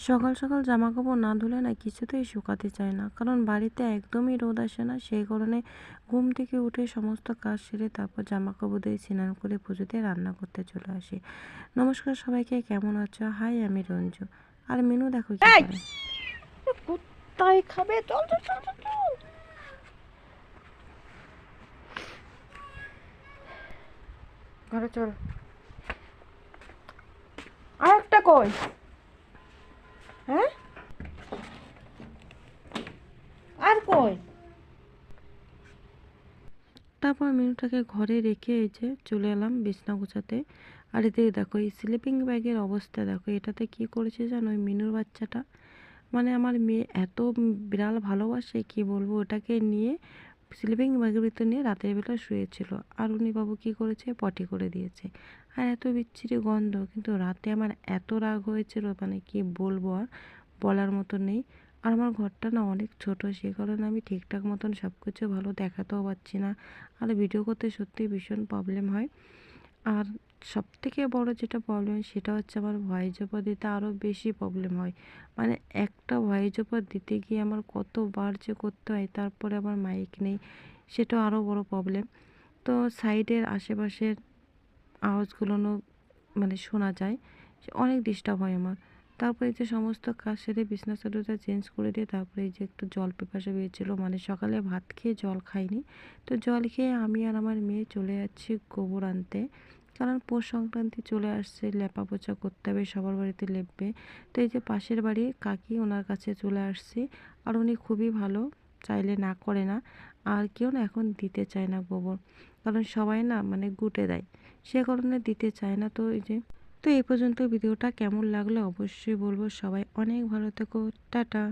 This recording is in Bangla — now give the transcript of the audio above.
সকাল সকাল জামা কাপড় না ধুলে না কিছুতেই শুকাতে চায় না, কারণ বাড়িতে একদমই রোদ আসে না। সেই কারণে ঘুম থেকে উঠে সমস্ত কাজ সেরে তারপর জামা কাপড় দিয়ে স্নান করে পুজো দিয়ে রান্না করতে চলে আসি। নমস্কার সবাইকে, কেমন আছো? হাই, আমি রঞ্জু। আর মিনু দেখো কি এই করে। কুত্তায় খাবে, চল চল চল চল চল। ঘরে চল। আর একটা কই? হ্যাঁ, আর কই? তারপর মিনুটাকে ঘরে রেখে এই যে চলে এলাম বিছনা গোছাতে। আর এদিকে দেখো এই স্লিপিং ব্যাগের অবস্থা দেখো, এটাতে কি করেছে জানো ওই মিনুর বাচ্চাটা। মানে আমার মেয়ে এত বিড়াল ভালোবাসে, কি বলবো, ওটাকে নিয়ে স্লিপিং ব্যাগের ভিতর নিয়ে রাতের বেলা শুয়েছিল। আর উনি বাবু কি করেছে, পটি করে দিয়েছে। আর এত বিচ্ছিরি গন্ধ, কিন্তু রাতে আমার এত রাগ হয়েছিল, মানে কি বলবো, আর বলার মতো নেই। আর আমার ঘরটা না অনেক ছোট, সে কারণে আমি ঠিকঠাক মতন সব কিছু ভালো দেখাতেও পারছি না। আর ভিডিও করতে সত্যিই ভীষণ প্রবলেম হয়। আর সবথেকে বড় যেটা প্রবলেম সেটা হচ্ছে আমার ভয়েস ওভার দিতে আরও বেশি প্রবলেম হয়। মানে একটা ভয়েস ওভার দিতে গিয়ে আমার কতবার যে করতে হয়, তারপরে আমার মাইক নেই, সেটা আরও বড় প্রবলেম। তো সাইডের আশেপাশের আওয়াজগুলোও মানে শোনা যায়, অনেক ডিস্টার্ব হয় আমার। তারপরে এই যে সমস্ত কাজ সেরে বিছনা চাদরটা চেঞ্জ করে দিয়ে তারপরে এই যে একটু জল পিপাসা পেয়েছিল, মানে সকালে ভাত খেয়ে জল খাইনি। তো জল খেয়ে আমি আর আমার মেয়ে চলে যাচ্ছি গোবর আনতে, কারণ পৌষ সংক্রান্তি চলে আসছে, লেপা পোছা করতে হবে, সবার বাড়িতে লেপবে। তো এই যে পাশের বাড়ি কাকি, ওনার কাছে চলে আসছি। আর উনি খুবই ভালো, চাইলে না করে না। আর কেউ না এখন দিতে চায় না গোবর, কারণ সবাই না মানে গুটে দেয়, সে কারণে দিতে চায় না। তো এই যে, তো এই পর্যন্ত ভিডিওটা কেমন লাগলো অবশ্যই বলবো। সবাই অনেক ভালো থেকো, টাটা।